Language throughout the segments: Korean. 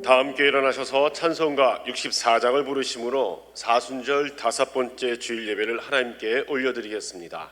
다 함께 일어나셔서 찬송가 64장을 부르심으로 사순절 5번째 주일 예배를 하나님께 올려드리겠습니다.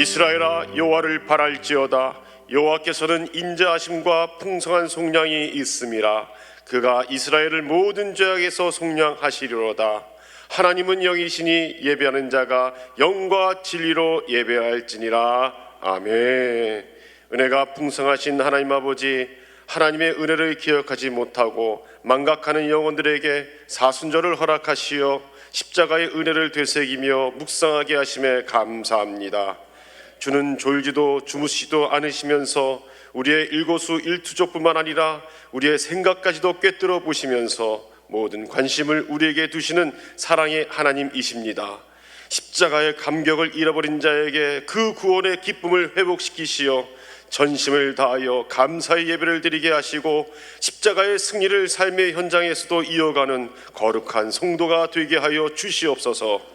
이스라엘아, 여호와를 바랄지어다. 여호와께서는 인자하심과 풍성한 속량이 있음이라. 그가 이스라엘을 모든 죄악에서 속량하시리로다. 하나님은 영이시니 예배하는 자가 영과 진리로 예배할지니라. 아멘. 은혜가 풍성하신 하나님 아버지, 하나님의 은혜를 기억하지 못하고 망각하는 영혼들에게 사순절을 허락하시어 십자가의 은혜를 되새기며 묵상하게 하심에 감사합니다. 주는 졸지도 주무시지도 않으시면서 우리의 일거수일투족뿐만 아니라 우리의 생각까지도 꿰뚫어 보시면서 모든 관심을 우리에게 두시는 사랑의 하나님이십니다. 십자가의 감격을 잃어버린 자에게 그 구원의 기쁨을 회복시키시어 전심을 다하여 감사의 예배를 드리게 하시고 십자가의 승리를 삶의 현장에서도 이어가는 거룩한 성도가 되게 하여 주시옵소서.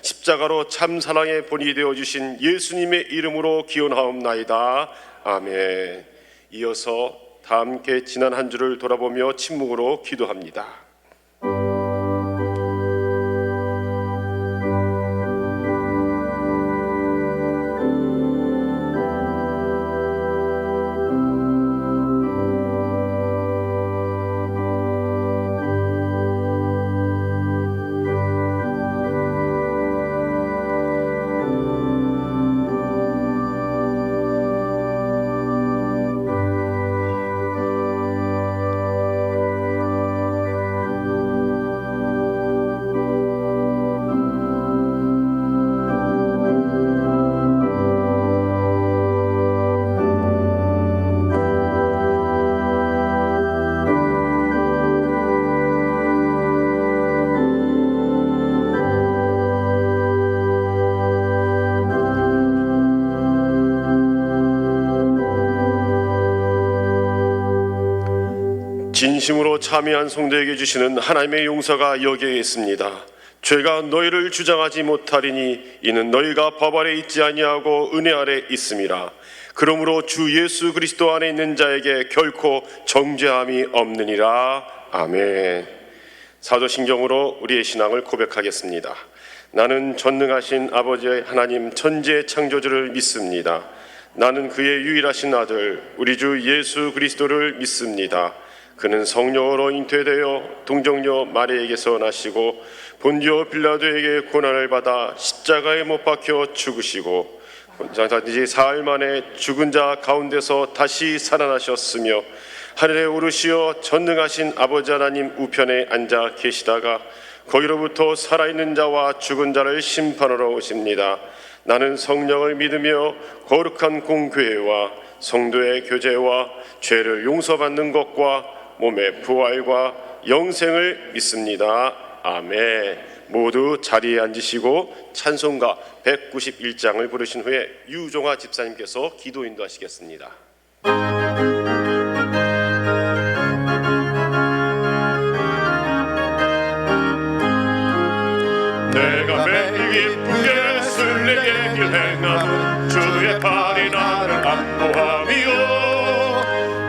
십자가로 참 사랑의 본이 되어주신 예수님의 이름으로 기원하옵나이다. 아멘. 이어서 다 함께 지난 한 주를 돌아보며 침묵으로 기도합니다. 진심으로 참여한 성도에게 주시는 하나님의 용서가 여기에 있습니다. 죄가 너희를 주장하지 못하리니 이는 너희가 법 아래 있지 아니하고 은혜 아래 있음이라. 그러므로 주 예수 그리스도 안에 있는 자에게 결코 정죄함이 없느니라. 아멘. 사도신경으로 우리의 신앙을 고백하겠습니다. 나는 전능하신 아버지 하나님 천지의 창조주를 믿습니다. 나는 그의 유일하신 아들 우리 주 예수 그리스도를 믿습니다. 그는 성령으로 잉태되어 동정녀 마리에게서 나시고 본디오 빌라도에게 고난을 받아 십자가에 못 박혀 죽으시고 장사지 사흘 만에 죽은 자 가운데서 다시 살아나셨으며 하늘에 오르시어 전능하신 아버지 하나님 우편에 앉아 계시다가 거기로부터 살아있는 자와 죽은 자를 심판하러 오십니다. 나는 성령을 믿으며 거룩한 공교회와 성도의 교제와 죄를 용서받는 것과 몸의 부활과 영생을 믿습니다. 아멘. 모두 자리에 앉으시고 찬송가 191장을 부르신 후에 유종아 집사님께서 기도 인도하시겠습니다. 내가 매일 기쁘게 순례의 길 행함은 주의 팔이 나를 안보함이요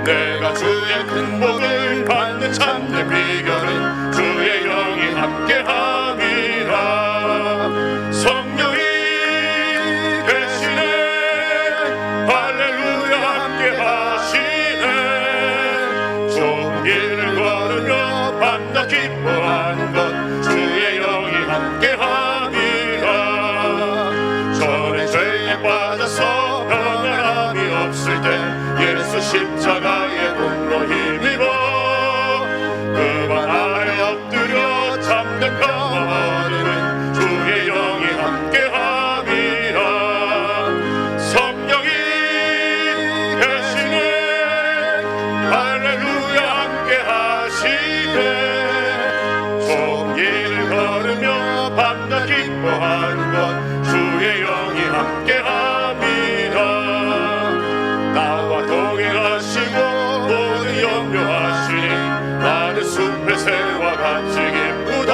내가 주의 큰 복을 받는 참된 비결은 주의 영이 함께함이라 성령이 계시네 할렐루야 함께하시네 좋은 길을 걸으며 밤낮 기뻐하는 것 주의 영이 함께함이라 전에 죄에 빠져서 평안함이 없을 때 예수 십자가의 공로 힘입어 그만 아래 엎드려 참된 평화 얻으는 주의 영이 함께함이라 성령이 계시네 할렐루야 함께하시네 좋은 길을 걸으며 밤낮 기뻐하는 것 주의 영이 함께함이라 나와 동행하시고 모든 염려하시니 나는 숲의 새와 같이 기쁘다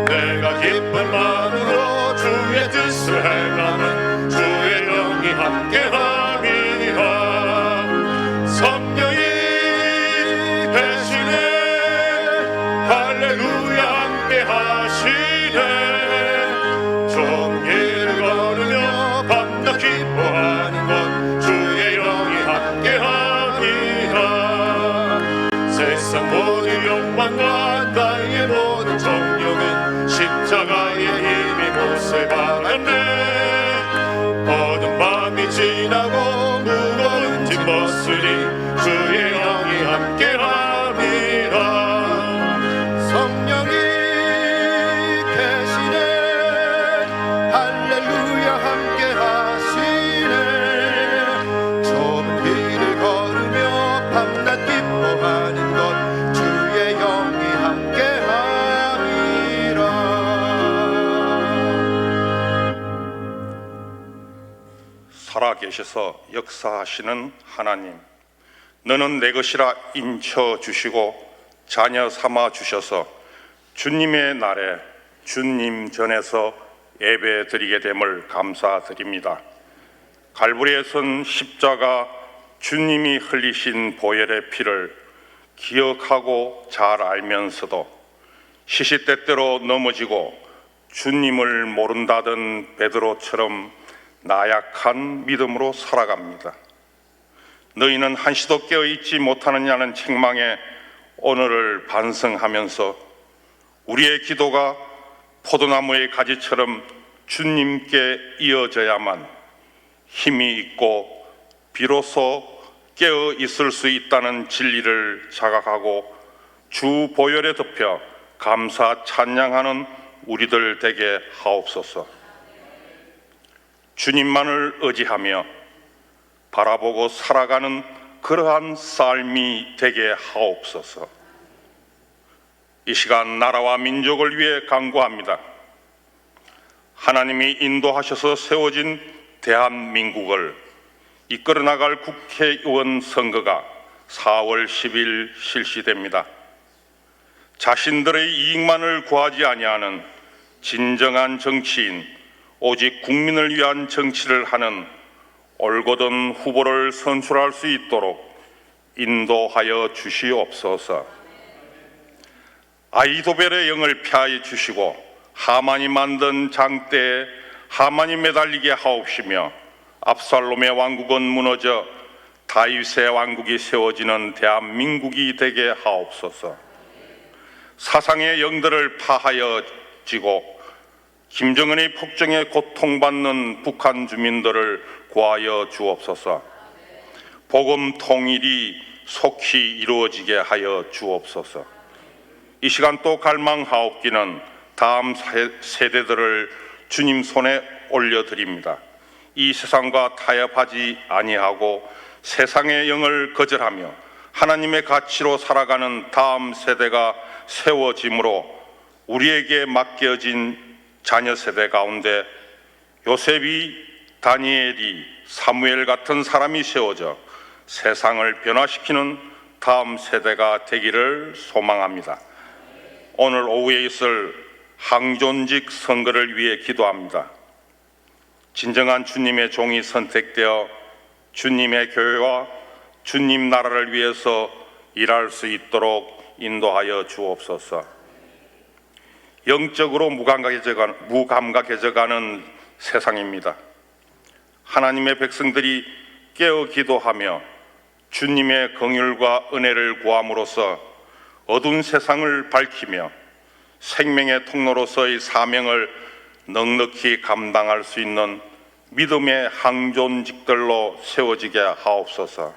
내가 기쁜 마음으로 주의 뜻을 행하면 주의 영이 함께함이라 성령이 계시네 할렐루야 함께하시네 좋은 길을 걸으며 밤낮 기뻐하는 것 주의 영이 함께함이라 세상 모든 욕망과 땅의 모든 정욕은 십자가의 힘이 못을 박았네 어두운 밤이 지나고 무거운 짐 벗으니 주의 영이 함께함이라 성령이 계시네 할렐루야 함께하시네 좁은 길을 걸으며 밤낮 기뻐하는 것 주의 영이 함께함이라 살아계셔서 역사하시는 하나님 너는 내 것이라 인쳐주시고 자녀 삼아 주셔서 주님의 날에 주님 전에서 예배 드리게 됨을 감사드립니다. 갈보리에 선 십자가 주님이 흘리신 보혈의 피를 기억하고 잘 알면서도 시시때때로 넘어지고 주님을 모른다던 베드로처럼 나약한 믿음으로 살아갑니다. 너희는 한시도 깨어있지 못하느냐는 책망에 오늘을 반성하면서 우리의 기도가 포도나무의 가지처럼 주님께 이어져야만 힘이 있고 비로소 깨어 있을 수 있다는 진리를 자각하고 주 보혈에 덮여 감사 찬양하는 우리들 되게 하옵소서. 주님만을 의지하며 바라보고 살아가는 그러한 삶이 되게 하옵소서. 이 시간 나라와 민족을 위해 간구합니다. 하나님이 인도하셔서 세워진 대한민국을 이끌어 나갈 국회의원 선거가 4월 10일 실시됩니다. 자신들의 이익만을 구하지 아니하는 진정한 정치인, 오직 국민을 위한 정치를 하는 올곧은 후보를 선출할 수 있도록 인도하여 주시옵소서. 아이도벨의 영을 피하여 주시고 하만이 만든 장대에 하만이 매달리게 하옵시며 압살롬의 왕국은 무너져 다윗의 왕국이 세워지는 대한민국이 되게 하옵소서. 사상의 영들을 파하여 지고 김정은의 폭정에 고통받는 북한 주민들을 구하여 주옵소서. 복음 통일이 속히 이루어지게 하여 주옵소서. 이 시간 또 갈망하옵기는 다음 세대들을 주님 손에 올려드립니다. 이 세상과 타협하지 아니하고 세상의 영을 거절하며 하나님의 가치로 살아가는 다음 세대가 세워지므로 우리에게 맡겨진 자녀 세대 가운데 요셉이, 다니엘이, 사무엘 같은 사람이 세워져 세상을 변화시키는 다음 세대가 되기를 소망합니다. 오늘 오후에 있을 항존직 선거를 위해 기도합니다. 진정한 주님의 종이 선택되어 주님의 교회와 주님 나라를 위해서 일할 수 있도록 인도하여 주옵소서. 영적으로 무감각해져가는 세상입니다. 하나님의 백성들이 깨어 기도하며 주님의 긍휼과 은혜를 구함으로써 어두운 세상을 밝히며 생명의 통로로서의 사명을 넉넉히 감당할 수 있는 믿음의 항존직들로 세워지게 하옵소서.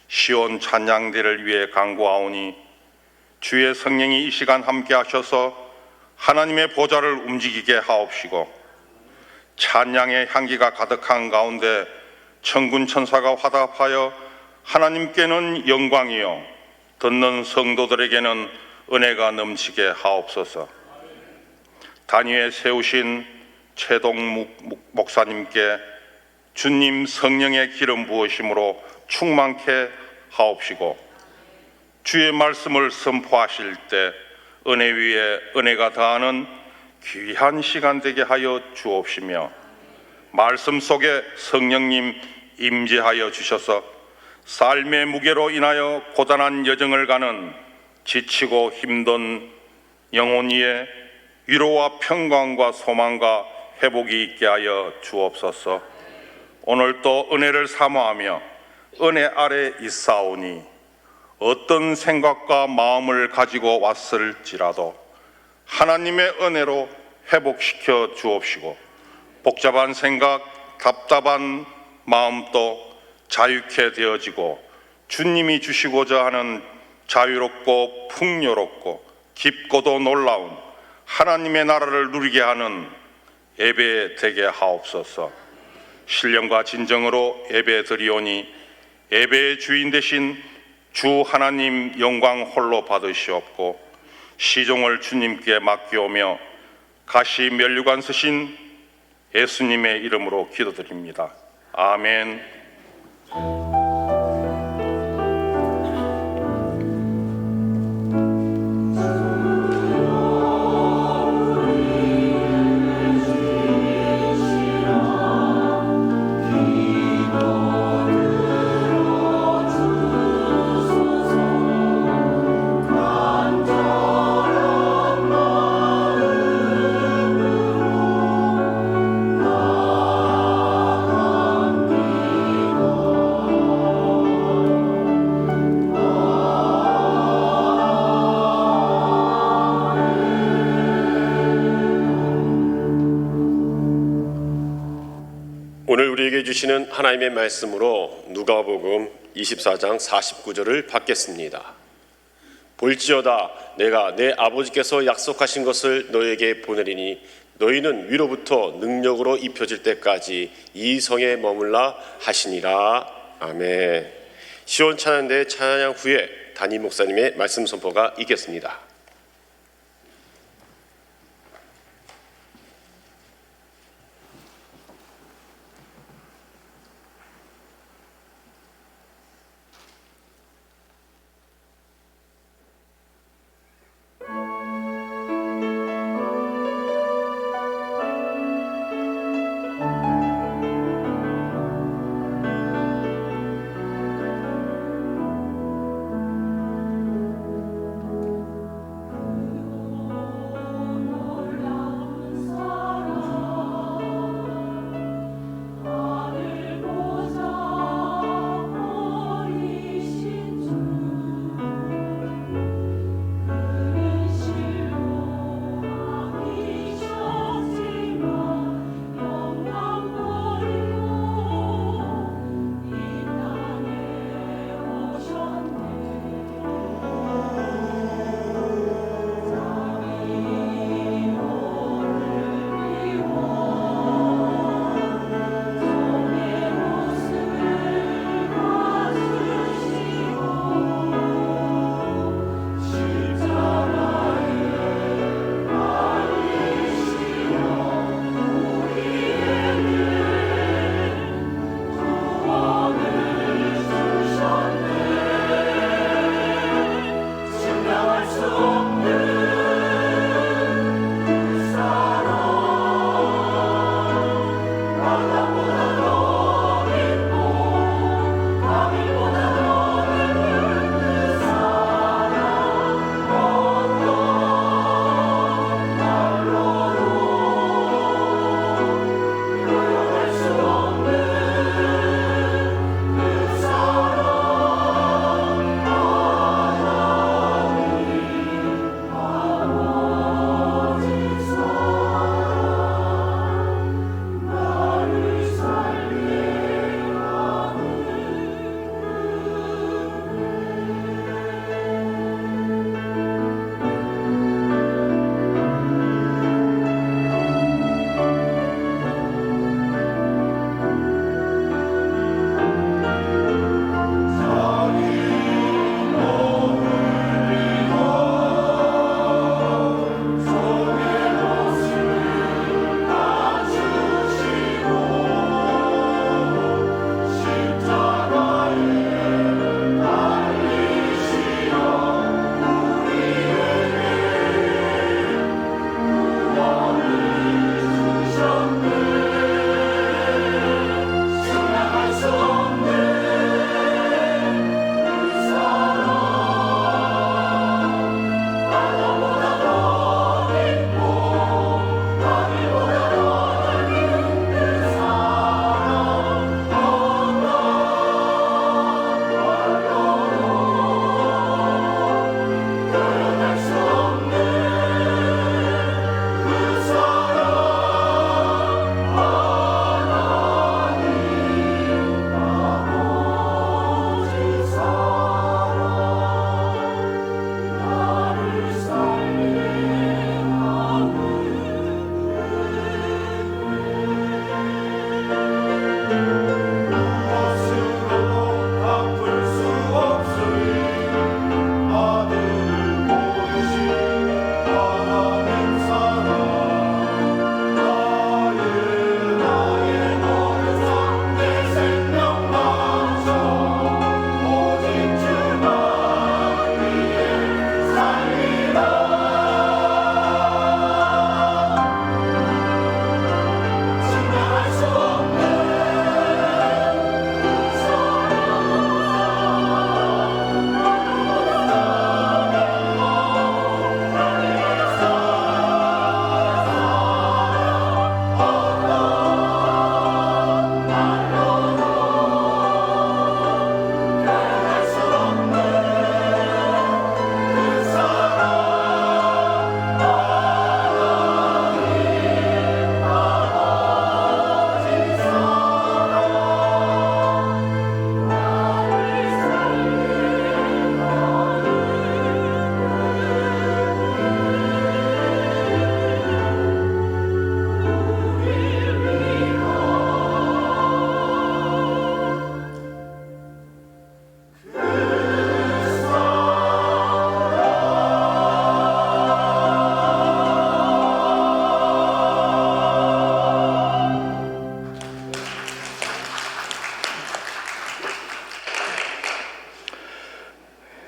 시온 찬양대를 위해 간구하오니 주의 성령이 이 시간 함께 하셔서 하나님의 보좌를 움직이게 하옵시고 찬양의 향기가 가득한 가운데 천군 천사가 화답하여 하나님께는 영광이요 듣는 성도들에게는 은혜가 넘치게 하옵소서. 단위에 세우신 최동묵 목사님께 주님 성령의 기름 부으심으로 충만케 하옵시고 주의 말씀을 선포하실 때 은혜 위에 은혜가 더하는 귀한 시간 되게 하여 주옵시며 말씀 속에 성령님 임재하여 주셔서 삶의 무게로 인하여 고단한 여정을 가는 지치고 힘든 영혼 위에 위로와 평강과 소망과 회복이 있게 하여 주옵소서. 오늘 또 은혜를 사모하며 은혜 아래 있사오니 어떤 생각과 마음을 가지고 왔을지라도 하나님의 은혜로 회복시켜 주옵시고 복잡한 생각, 답답한 마음도 자유케 되어지고 주님이 주시고자 하는 자유롭고 풍요롭고 깊고도 놀라운 하나님의 나라를 누리게 하는 예배 되게 하옵소서. 신령과 진정으로 예배 드리오니 예배의 주인 되신 주 하나님 영광 홀로 받으시옵고 시종을 주님께 맡기오며 가시 면류관 쓰신 예수님의 이름으로 기도드립니다. 아멘. 오늘 우리에게 주시는 하나님의 말씀으로 누가복음 24장 49절을 받겠습니다. 볼지어다 내가 내 아버지께서 약속하신 것을 너에게 보내리니 너희는 위로부터 능력으로 입혀질 때까지 이 성에 머물라 하시니라. 아멘. 시온 찬양대 찬양 후에 담임 목사님의 말씀 선포가 있겠습니다.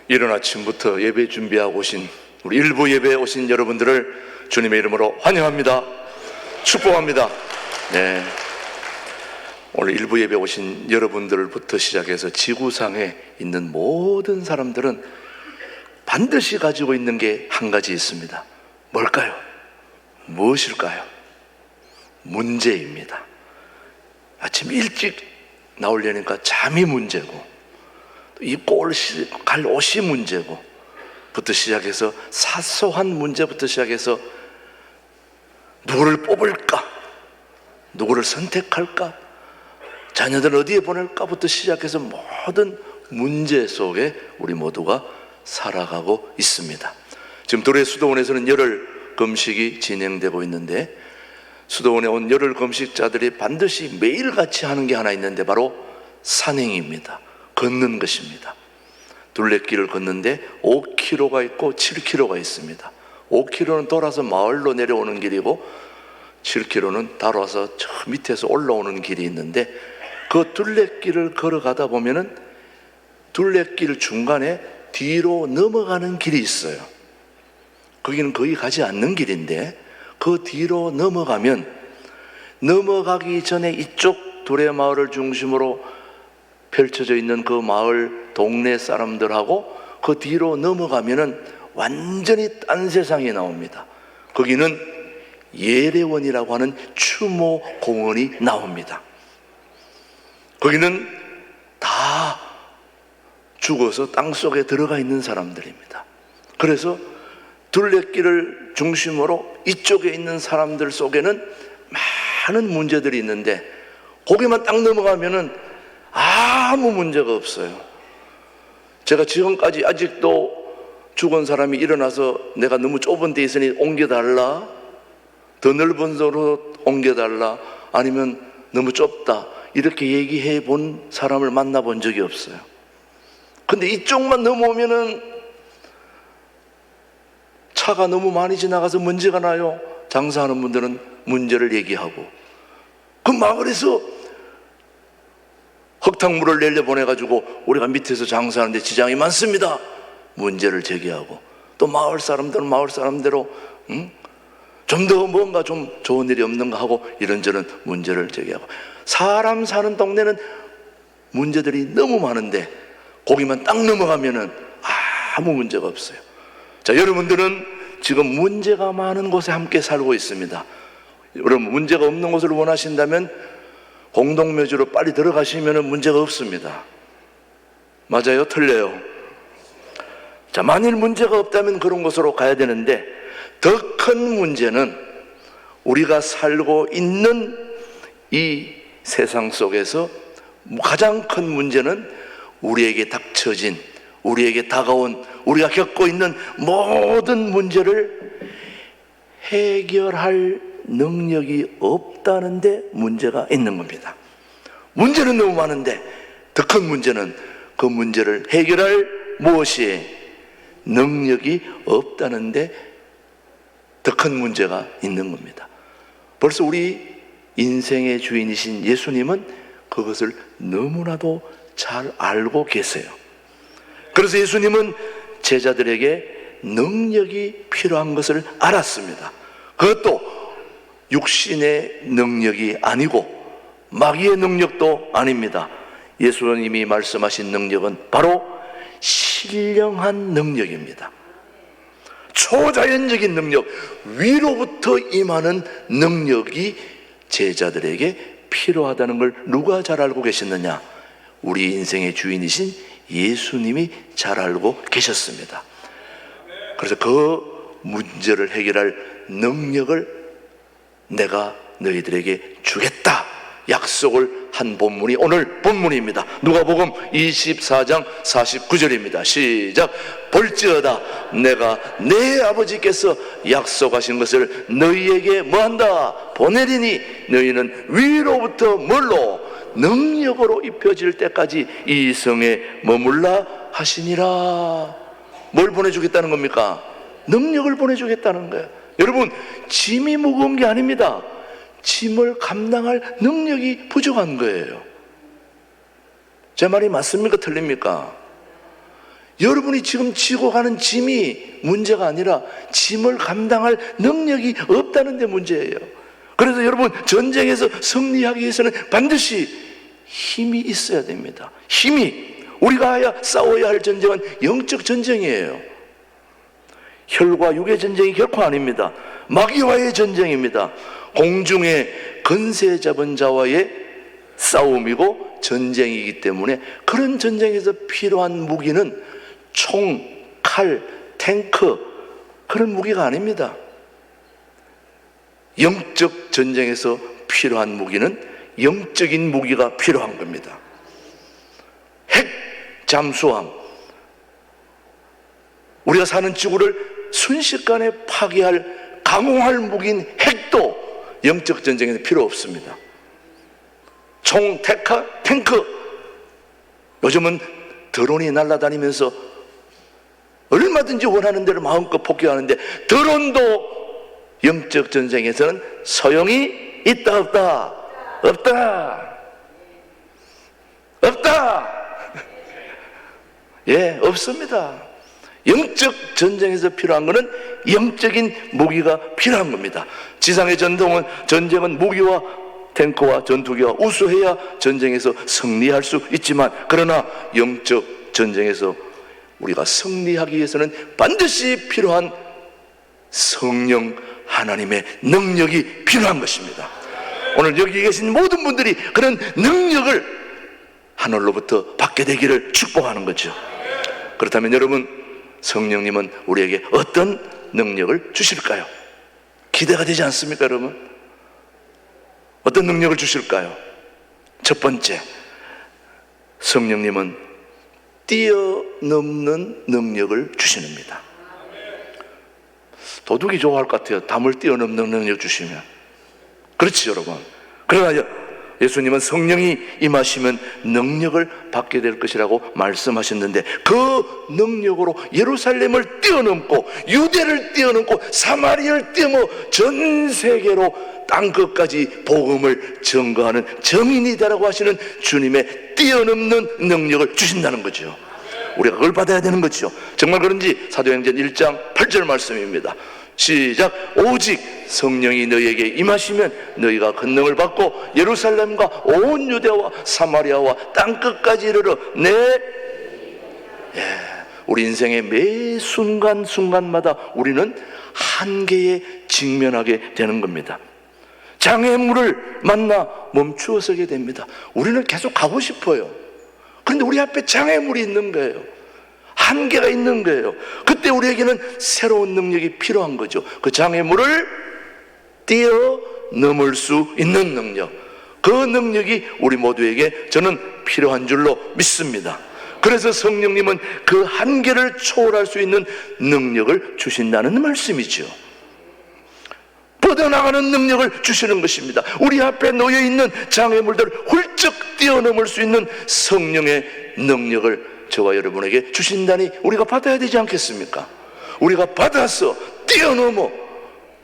이른 아침부터 예배 준비하고 오신 우리 일부 예배에 오신 여러분들을 주님의 이름으로 환영합니다. 축복합니다. 네. 오늘 일부 예배 오신 여러분들부터 시작해서 지구상에 있는 모든 사람들은 반드시 가지고 있는 게 한 가지 있습니다. 뭘까요? 무엇일까요? 문제입니다. 아침 일찍 나오려니까 잠이 문제고, 입고 갈 옷이 문제고, 부터 시작해서 사소한 문제부터 시작해서 누구를 뽑을까? 누구를 선택할까? 자녀들 어디에 보낼까부터 시작해서 모든 문제 속에 우리 모두가 살아가고 있습니다. 지금 도래 수도원에서는 열흘 금식이 진행되고 있는데, 수도원에 온 열흘 금식자들이 반드시 매일같이 하는 게 하나 있는데 바로 산행입니다. 걷는 것입니다. 둘레길을 걷는데 5km가 있고 7km가 있습니다. 5km는 돌아서 마을로 내려오는 길이고 7km는 달아서 저 밑에서 올라오는 길이 있는데, 그 둘레길을 걸어가다 보면은 둘레길 중간에 뒤로 넘어가는 길이 있어요. 거기는 거의 가지 않는 길인데, 그 뒤로 넘어가면, 넘어가기 전에 이쪽 두레마을을 중심으로 펼쳐져 있는 그 마을 동네 사람들하고 그 뒤로 넘어가면은 완전히 딴 세상이 나옵니다. 거기는 예레원이라고 하는 추모 공원이 나옵니다. 거기는 다 죽어서 땅속에 들어가 있는 사람들입니다. 그래서 둘레길을 중심으로 이쪽에 있는 사람들 속에는 많은 문제들이 있는데, 거기만 딱 넘어가면은 아무 문제가 없어요. 제가 지금까지 아직도 죽은 사람이 일어나서 내가 너무 좁은 데 있으니 옮겨달라, 더 넓은 데로 옮겨달라, 아니면 너무 좁다, 이렇게 얘기해 본 사람을 만나본 적이 없어요. 근데 이쪽만 넘어오면은 차가 너무 많이 지나가서 문제가 나요. 장사하는 분들은 문제를 얘기하고, 그 마을에서 흙탕물을 내려보내가지고 우리가 밑에서 장사하는데 지장이 많습니다, 문제를 제기하고, 또 마을 사람들은 마을 사람대로 좀 더 뭔가 좀 좋은 일이 없는가 하고 이런저런 문제를 제기하고, 사람 사는 동네는 문제들이 너무 많은데 거기만 딱 넘어가면은 아무 문제가 없어요. 자, 여러분들은 지금 문제가 많은 곳에 함께 살고 있습니다. 여러분, 문제가 없는 곳을 원하신다면 공동묘지로 빨리 들어가시면 문제가 없습니다. 맞아요? 틀려요? 자, 만일 문제가 없다면 그런 곳으로 가야 되는데, 더 큰 문제는 우리가 살고 있는 이 세상 속에서 가장 큰 문제는 우리에게 닥쳐진, 우리에게 다가온, 우리가 겪고 있는 모든 문제를 해결할 능력이 없다는 데 문제가 있는 겁니다. 문제는 너무 많은데 더 큰 문제는 그 문제를 해결할 무엇이 능력이 없다는 데 더 큰 문제가 있는 겁니다. 벌써 우리 인생의 주인이신 예수님은 그것을 너무나도 잘 알고 계세요. 그래서 예수님은 제자들에게 능력이 필요한 것을 알았습니다. 그것도 육신의 능력이 아니고 마귀의 능력도 아닙니다. 예수님이 말씀하신 능력은 바로 신령한 능력입니다. 초자연적인 능력, 위로부터 임하는 능력이 제자들에게 필요하다는 걸 누가 잘 알고 계셨느냐? 우리 인생의 주인이신 예수님이 잘 알고 계셨습니다. 그래서 그 문제를 해결할 능력을 내가 너희들에게 주겠다 약속을 한 본문이 오늘 본문입니다. 누가복음 24장 49절입니다. 시작. 볼지어다 내가 내 아버지께서 약속하신 것을 너희에게 뭐한다? 보내리니 너희는 위로부터 뭘로? 능력으로 입혀질 때까지 이 성에 머물라 하시니라. 뭘 보내주겠다는 겁니까? 능력을 보내주겠다는 거예요. 여러분, 짐이 무거운 게 아닙니다. 짐을 감당할 능력이 부족한 거예요. 제 말이 맞습니까? 틀립니까? 여러분이 지금 지고 가는 짐이 문제가 아니라 짐을 감당할 능력이 없다는 데 문제예요. 그래서 여러분, 전쟁에서 승리하기 위해서는 반드시 힘이 있어야 됩니다. 힘이. 우리가 싸워야 할 전쟁은 영적 전쟁이에요. 혈과 육의 전쟁이 결코 아닙니다. 마귀와의 전쟁입니다. 공중의 건세 잡은 자와의 싸움이고 전쟁이기 때문에 그런 전쟁에서 필요한 무기는 총, 칼, 탱크, 그런 무기가 아닙니다. 영적 전쟁에서 필요한 무기는 영적인 무기가 필요한 겁니다. 핵 잠수함, 우리가 사는 지구를 순식간에 파괴할 강호할 무기인 핵도 영적 전쟁에서 필요 없습니다. 총, 탱크, 요즘은 드론이 날아다니면서 얼마든지 원하는 대로 마음껏 폭격하는데, 드론도 영적 전쟁에서는 소용이 있다 없다? 없다. 없다. 예, 없습니다. 영적 전쟁에서 필요한 것은 영적인 무기가 필요한 겁니다. 지상의 전쟁은 무기와 탱크와 전투기와 우수해야 전쟁에서 승리할 수 있지만, 그러나 영적 전쟁에서 우리가 승리하기 위해서는 반드시 필요한 성령 하나님의 능력이 필요한 것입니다. 오늘 여기 계신 모든 분들이 그런 능력을 하늘로부터 받게 되기를 축복하는 거죠. 그렇다면 여러분, 성령님은 우리에게 어떤 능력을 주실까요? 기대가 되지 않습니까, 여러분? 어떤 능력을 주실까요? 첫 번째, 성령님은 뛰어넘는 능력을 주시는입니다. 도둑이 좋아할 것 같아요. 담을 뛰어넘는 능력 주시면. 그렇지, 여러분. 그러나 예수님은 성령이 임하시면 능력을 받게 될 것이라고 말씀하셨는데, 그 능력으로 예루살렘을 뛰어넘고 유대를 뛰어넘고 사마리아를 뛰어넘어 전 세계로 땅끝까지 복음을 전거하는 정인이다라고 하시는 주님의 뛰어넘는 능력을 주신다는 거죠. 우리가 그걸 받아야 되는 거죠. 정말 그런지 사도행전 1장 8절 말씀입니다. 시작. 오직 성령이 너희에게 임하시면 너희가 권능을 받고 예루살렘과 온 유대와 사마리아와 땅끝까지 이르러 우리 인생의 매 순간순간마다 우리는 한계에 직면하게 되는 겁니다. 장애물을 만나 멈추어 서게 됩니다. 우리는 계속 가고 싶어요. 그런데 우리 앞에 장애물이 있는 거예요. 한계가 있는 거예요. 그때 우리에게는 새로운 능력이 필요한 거죠. 그 장애물을 뛰어넘을 수 있는 능력, 그 능력이 우리 모두에게 저는 필요한 줄로 믿습니다. 그래서 성령님은 그 한계를 초월할 수 있는 능력을 주신다는 말씀이죠. 뻗어나가는 능력을 주시는 것입니다. 우리 앞에 놓여있는 장애물들을 훌쩍 뛰어넘을 수 있는 성령의 능력을 저와 여러분에게 주신다니 우리가 받아야 되지 않겠습니까? 우리가 받아서 뛰어넘어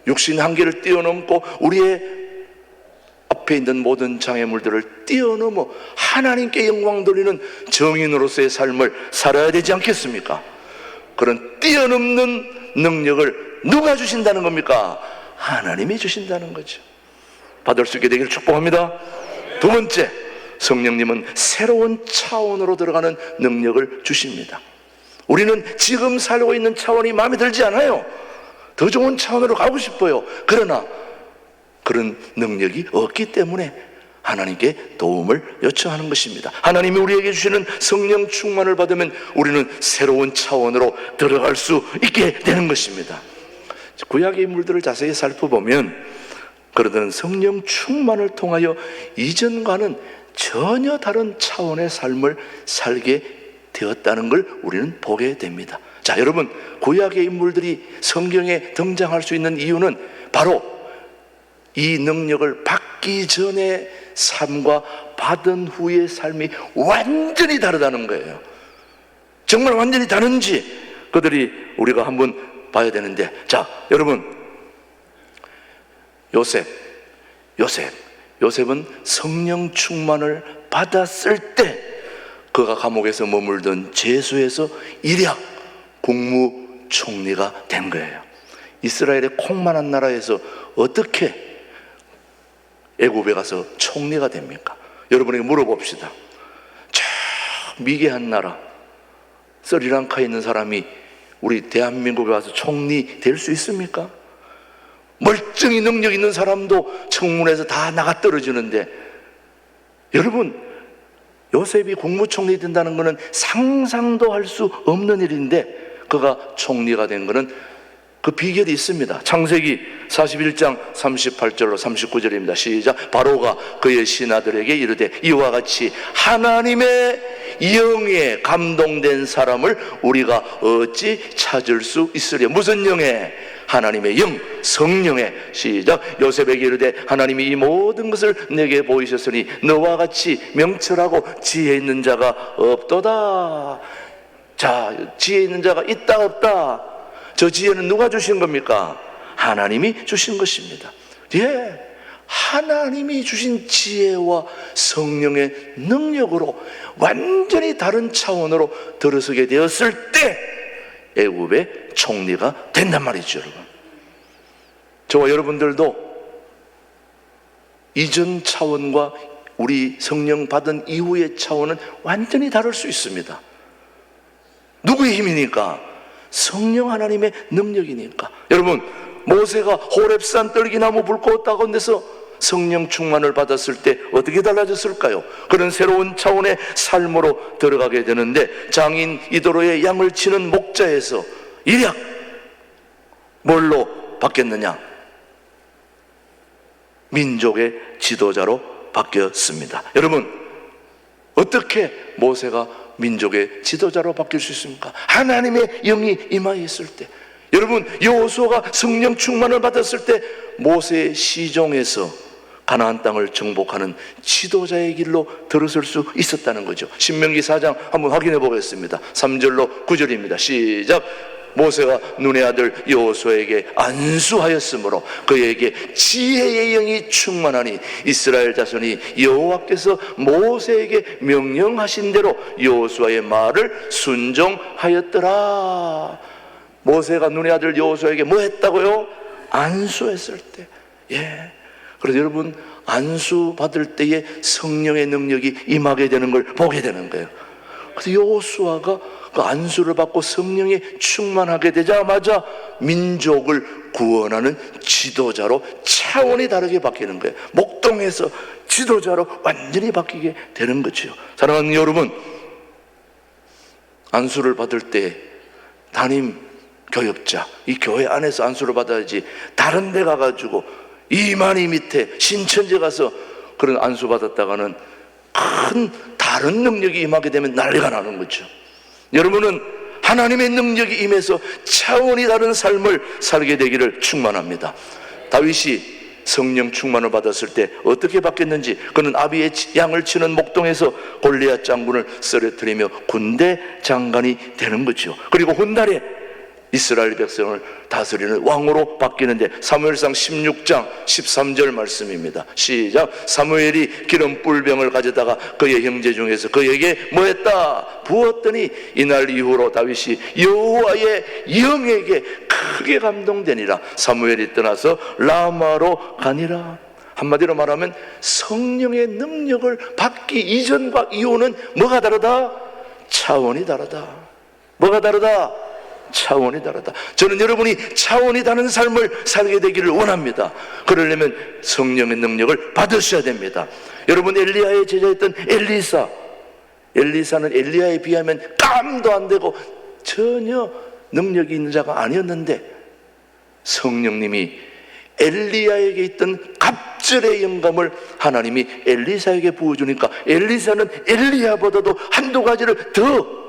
육신 한계를 뛰어넘고 우리의 앞에 있는 모든 장애물들을 뛰어넘어 하나님께 영광 돌리는 정인으로서의 삶을 살아야 되지 않겠습니까? 그런 뛰어넘는 능력을 누가 주신다는 겁니까? 하나님이 주신다는 거죠. 받을 수 있게 되기를 축복합니다. 두 번째, 성령님은 새로운 차원으로 들어가는 능력을 주십니다. 우리는 지금 살고 있는 차원이 마음에 들지 않아요. 더 좋은 차원으로 가고 싶어요. 그러나 그런 능력이 없기 때문에 하나님께 도움을 요청하는 것입니다. 하나님이 우리에게 주시는 성령 충만을 받으면 우리는 새로운 차원으로 들어갈 수 있게 되는 것입니다. 구약의 인물들을 자세히 살펴보면 그러던 성령 충만을 통하여 이전과는 전혀 다른 차원의 삶을 살게 되었다는 걸 우리는 보게 됩니다. 자, 여러분, 구약의 인물들이 성경에 등장할 수 있는 이유는 바로 이 능력을 받기 전의 삶과 받은 후의 삶이 완전히 다르다는 거예요. 정말 완전히 다른지 그들이 우리가 한번 봐야 되는데, 자, 여러분, 요셉은 성령 충만을 받았을 때 그가 감옥에서 머물던 제수에서 일약 국무총리가 된 거예요. 이스라엘의 콩만한 나라에서 어떻게 애굽에 가서 총리가 됩니까? 여러분에게 물어봅시다. 저 미개한 나라 스리랑카에 있는 사람이 우리 대한민국에 와서 총리 될 수 있습니까? 멀쩡히 능력 있는 사람도 청문회에서 다 나가 떨어지는데, 여러분, 요셉이 국무총리 된다는 것은 상상도 할 수 없는 일인데 그가 총리가 된 것은 그 비결이 있습니다. 창세기 41장 38절로 39절입니다. 시작. 바로가 그의 신하들에게 이르되 이와 같이 하나님의 영에 감동된 사람을 우리가 어찌 찾을 수 있으랴. 무슨 영에? 하나님의 영, 성령에. 시작. 요셉에게 이르되 하나님이 이 모든 것을 내게 보이셨으니 너와 같이 명철하고 지혜 있는 자가 없도다. 자, 지혜 있는 자가 있다 없다? 저 지혜는 누가 주신 겁니까? 하나님이 주신 것입니다. 예, 하나님이 주신 지혜와 성령의 능력으로 완전히 다른 차원으로 들어서게 되었을 때 애굽의 총리가 된단 말이죠, 여러분. 저와 여러분들도 이전 차원과 우리 성령 받은 이후의 차원은 완전히 다를 수 있습니다. 누구의 힘이니까? 성령 하나님의 능력이니까. 여러분, 모세가 호렙산 떨기나무 불 껐다고 데서 성령 충만을 받았을 때 어떻게 달라졌을까요? 그런 새로운 차원의 삶으로 들어가게 되는데, 장인 이도로의 양을 치는 목자에서 일약 뭘로 바뀌었느냐? 민족의 지도자로 바뀌었습니다. 여러분, 어떻게 모세가 민족의 지도자로 바뀔 수 있습니까? 하나님의 영이 임하에 있을 때. 여러분, 여호수아가 성령 충만을 받았을 때 모세의 시종에서 가나안 땅을 정복하는 지도자의 길로 들어설 수 있었다는 거죠. 신명기 4장 한번 확인해 보겠습니다. 3절로 9절입니다. 시작. 모세가 눈의 아들 여호수아에게 안수하였으므로 그에게 지혜의 영이 충만하니 이스라엘 자손이 여호와께서 모세에게 명령하신 대로 여호수아의 말을 순종하였더라. 모세가 눈의 아들 여호수아에게 뭐 했다고요? 안수했을 때. 예. 그래서 여러분, 안수 받을 때에 성령의 능력이 임하게 되는 걸 보게 되는 거예요. 그래서 여호수아가 그 안수를 받고 성령이 충만하게 되자마자 민족을 구원하는 지도자로 차원이 다르게 바뀌는 거예요. 목동에서 지도자로 완전히 바뀌게 되는 거죠. 사랑하는 여러분, 안수를 받을 때 담임 교역자, 이 교회 안에서 안수를 받아야지 다른 데 가가지고 이만희 밑에 신천지 가서 그런 안수 받았다가는 큰 다른 능력이 임하게 되면 난리가 나는 거죠. 여러분은 하나님의 능력이 임해서 차원이 다른 삶을 살게 되기를 축원합니다. 다윗이 성령 충만을 받았을 때 어떻게 바뀌었는지, 그는 아비의 양을 치는 목동에서 골리앗 장군을 쓰러뜨리며 군대 장관이 되는 거죠. 그리고 훗날에 이스라엘 백성을 다스리는 왕으로 바뀌는데 사무엘상 16장 13절 말씀입니다. 시작. 사무엘이 기름 뿔병을 가져다가 그의 형제 중에서 그에게 뭐했다? 부었더니 이날 이후로 다윗이 여호와의 영에게 크게 감동되니라. 사무엘이 떠나서 라마로 가니라. 한마디로 말하면 성령의 능력을 받기 이전과 이후는 뭐가 다르다? 차원이 다르다. 뭐가 다르다? 차원이 다르다. 저는 여러분이 차원이 다른 삶을 살게 되기를 원합니다. 그러려면 성령의 능력을 받으셔야 됩니다. 여러분, 엘리야의 제자였던 엘리사는 엘리야에 비하면 깜도 안 되고 전혀 능력이 있는 자가 아니었는데 성령님이 엘리야에게 있던 갑절의 영감을 하나님이 엘리사에게 부어주니까 엘리사는 엘리야보다도 한두 가지를 더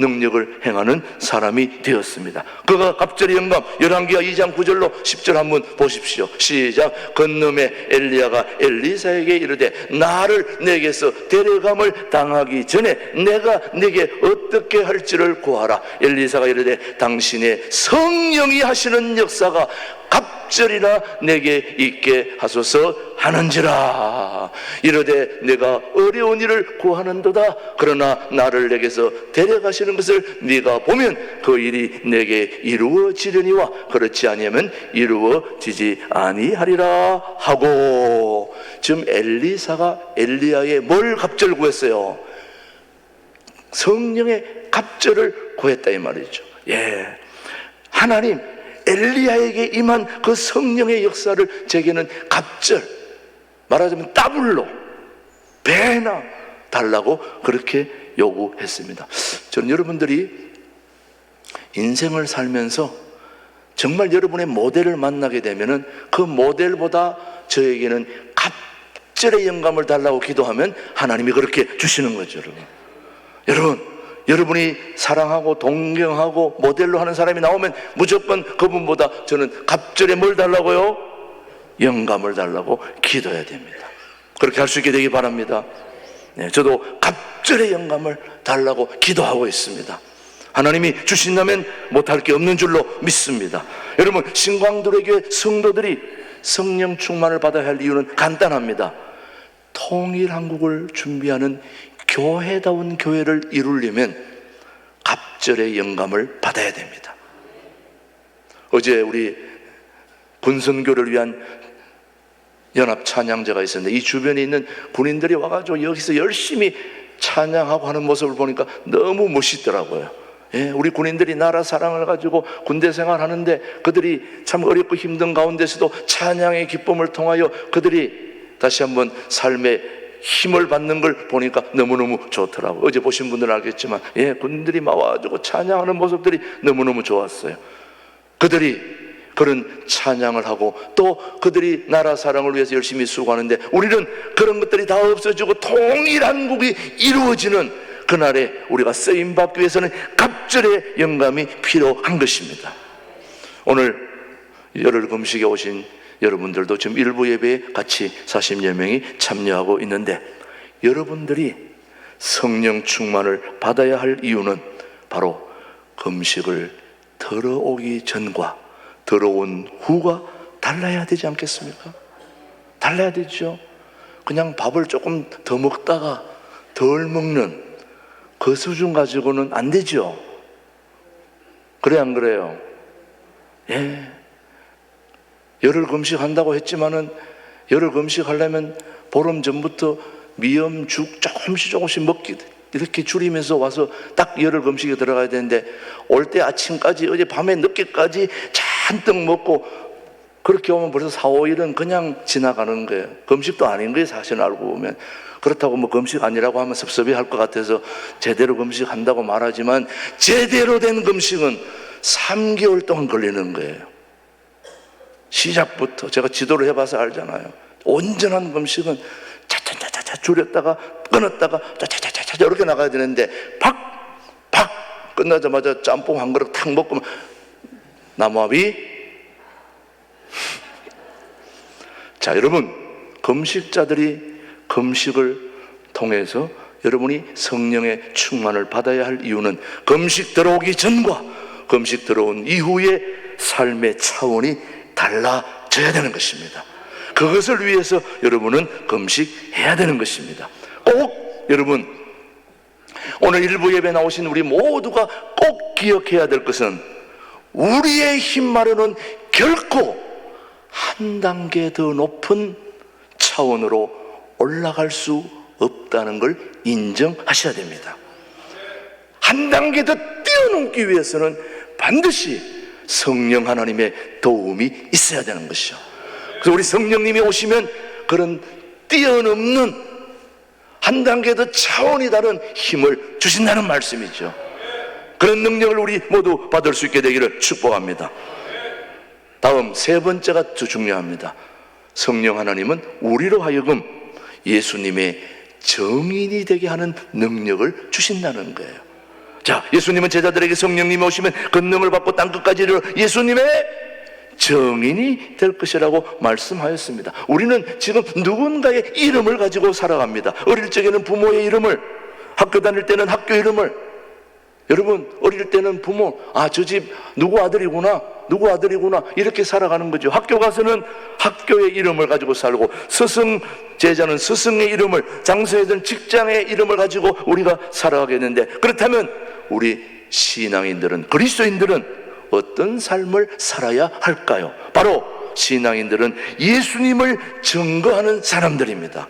능력을 행하는 사람이 되었습니다. 그가 갑절의 영감, 열왕기하 2장 9절로 10절 한번 보십시오. 시작. 건너매 엘리야가 엘리사에게 이르되 나를 내게서 데려감을 당하기 전에 내가 네게 어떻게 할지를 구하라. 엘리사가 이르되 당신의 성령이 하시는 역사가 갑절이나 내게 있게 하소서 하는지라. 이르되 내가 어려운 일을 구하는도다. 그러나 나를 내게서 데려가시는 것을 네가 보면 그 일이 내게 이루어지려니와 그렇지 아니하면 이루어지지 아니하리라 하고, 지금 엘리사가 엘리야의 뭘 갑절 구했어요? 성령의 갑절을 구했다 이 말이죠. 예, 하나님 엘리야에게 임한 그 성령의 역사를 제게는 갑절, 말하자면 더블로 배나 달라고 그렇게 요구했습니다. 저는 여러분들이 인생을 살면서 정말 여러분의 모델을 만나게 되면은 그 모델보다 저에게는 갑절의 영감을 달라고 기도하면 하나님이 그렇게 주시는 거죠. 여러분이 사랑하고 동경하고 모델로 하는 사람이 나오면 무조건 그분보다 저는 갑절에 뭘 달라고요? 영감을 달라고 기도해야 됩니다. 그렇게 할 수 있게 되기 바랍니다. 네, 저도 갑절의 영감을 달라고 기도하고 있습니다. 하나님이 주신다면 못할 게 없는 줄로 믿습니다. 여러분, 신광도의 교회 성도들이 성령 충만을 받아야 할 이유는 간단합니다. 통일한국을 준비하는 교회다운 교회를 이루려면 갑절의 영감을 받아야 됩니다. 어제 우리 군선교를 위한 연합 찬양제가 있었는데 이 주변에 있는 군인들이 와가지고 여기서 열심히 찬양하고 하는 모습을 보니까 너무 멋있더라고요. 예, 우리 군인들이 나라 사랑을 가지고 군대 생활하는데 그들이 참 어렵고 힘든 가운데서도 찬양의 기쁨을 통하여 그들이 다시 한번 삶의 힘을 받는 걸 보니까 너무너무 좋더라고요. 어제 보신 분들은 알겠지만, 예, 군인들이 막 와가지고 찬양하는 모습들이 너무너무 좋았어요. 그들이 그런 찬양을 하고 또 그들이 나라 사랑을 위해서 열심히 수고하는데 우리는 그런 것들이 다 없어지고 통일한국이 이루어지는 그날에 우리가 쓰임받기 위해서는 갑절의 영감이 필요한 것입니다. 오늘 열흘 금식에 오신 여러분들도 지금 일부 예배에 같이 40여 명이 참여하고 있는데, 여러분들이 성령 충만을 받아야 할 이유는 바로 금식을 들어오기 전과 들어온 후가 달라야 되지 않겠습니까? 달라야 되죠. 그냥 밥을 조금 더 먹다가 덜 먹는 그 수준 가지고는 안 되죠. 그래 안 그래요? 예. 열흘 금식한다고 했지만은 열흘 금식하려면 보름 전부터 미염, 죽 조금씩 먹기 이렇게 줄이면서 와서 딱 열흘 금식에 들어가야 되는데 올 때 아침까지 어제 밤에 늦게까지 잔뜩 먹고 그렇게 오면 벌써 4, 5일은 그냥 지나가는 거예요. 금식도 아닌 거예요, 사실 알고 보면. 그렇다고 뭐 금식 아니라고 하면 섭섭해 할 것 같아서 제대로 금식한다고 말하지만 제대로 된 금식은 3개월 동안 걸리는 거예요. 시작부터 제가 지도를 해봐서 알잖아요. 온전한 금식은 차차차차 줄였다가 끊었다가 차차차차 이렇게 나가야 되는데 팍 끝나자마자 짬뽕 한 그릇 탁 먹고 나무아비. 자, 여러분, 금식자들이 금식을 통해서 여러분이 성령의 충만을 받아야 할 이유는 금식 들어오기 전과 금식 들어온 이후의 삶의 차원이 달라져야 되는 것입니다. 그것을 위해서 여러분은 금식해야 되는 것입니다. 꼭 여러분, 오늘 일부 예배 나오신 우리 모두가 꼭 기억해야 될 것은 우리의 힘만으로는 결코 한 단계 더 높은 차원으로 올라갈 수 없다는 걸 인정하셔야 됩니다. 한 단계 더 뛰어넘기 위해서는 반드시 성령 하나님의 도움이 있어야 되는 것이죠. 그래서 우리 성령님이 오시면 그런 뛰어넘는 한 단계 더 차원이 다른 힘을 주신다는 말씀이죠. 그런 능력을 우리 모두 받을 수 있게 되기를 축복합니다. 다음 세 번째가 더 중요합니다. 성령 하나님은 우리로 하여금 예수님의 증인이 되게 하는 능력을 주신다는 거예요. 자, 예수님은 제자들에게 성령님이 오시면 권능을 받고 땅끝까지 이르러 예수님의 증인이 될 것이라고 말씀하였습니다. 우리는 지금 누군가의 이름을 가지고 살아갑니다. 어릴 적에는 부모의 이름을, 학교 다닐 때는 학교 이름을, 여러분, 어릴 때는 부모, 저 집 누구 아들이구나, 누구 아들이구나, 이렇게 살아가는 거죠. 학교 가서는 학교의 이름을 가지고 살고, 스승, 제자는 스승의 이름을, 장소에든 직장의 이름을 가지고 우리가 살아가겠는데, 그렇다면 우리 신앙인들은, 그리스도인들은 어떤 삶을 살아야 할까요? 바로 신앙인들은 예수님을 증거하는 사람들입니다.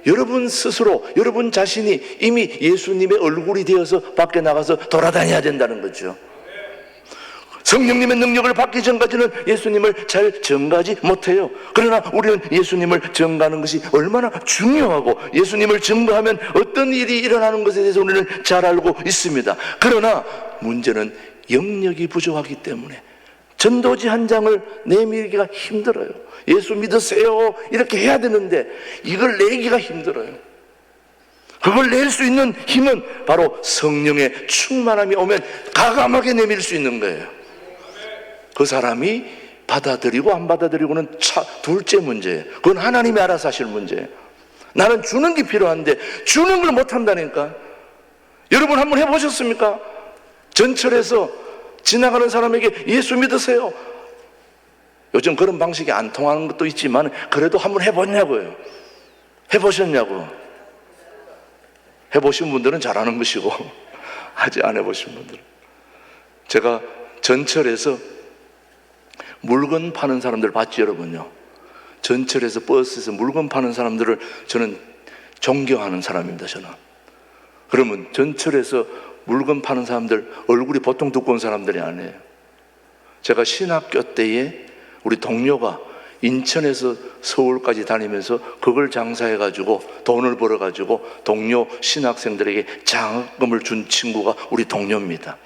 여러분 스스로, 여러분 자신이 이미 예수님의 얼굴이 되어서 밖에 나가서 돌아다녀야 된다는 거죠. 성령님의 능력을 받기 전까지는 예수님을 잘 증거하지 못해요. 그러나 우리는 예수님을 증거하는 것이 얼마나 중요하고, 예수님을 증거하면 어떤 일이 일어나는 것에 대해서 우리는 잘 알고 있습니다. 그러나 문제는 영역이 부족하기 때문에 전도지 한 장을 내밀기가 힘들어요. 예수 믿으세요 이렇게 해야 되는데 이걸 내기가 힘들어요. 그걸 낼 수 있는 힘은 바로 성령의 충만함이 오면 가감하게 내밀 수 있는 거예요. 그 사람이 받아들이고 안 받아들이고는 둘째 문제예요. 그건 하나님이 알아서 하실 문제예요. 나는 주는 게 필요한데 주는 걸 못한다니까. 여러분 한번 해보셨습니까? 전철에서 지나가는 사람에게 예수 믿으세요. 요즘 그런 방식이 안 통하는 것도 있지만 그래도 한번 해봤냐고요. 해보셨냐고. 해보신 분들은 잘하는 것이고 아직 안 해보신 분들은. 제가 전철에서 물건 파는 사람들 봤지 여러분요. 전철에서 버스에서 물건 파는 사람들을 저는 존경하는 사람입니다. 저는. 그러면 전철에서 물건 파는 사람들 얼굴이 보통 두꺼운 사람들이 아니에요. 제가 신학교 때에 우리 동료가 인천에서 서울까지 다니면서 그걸 장사해가지고 돈을 벌어가지고 동료 신학생들에게 장학금을 준 친구가 우리 동료입니다.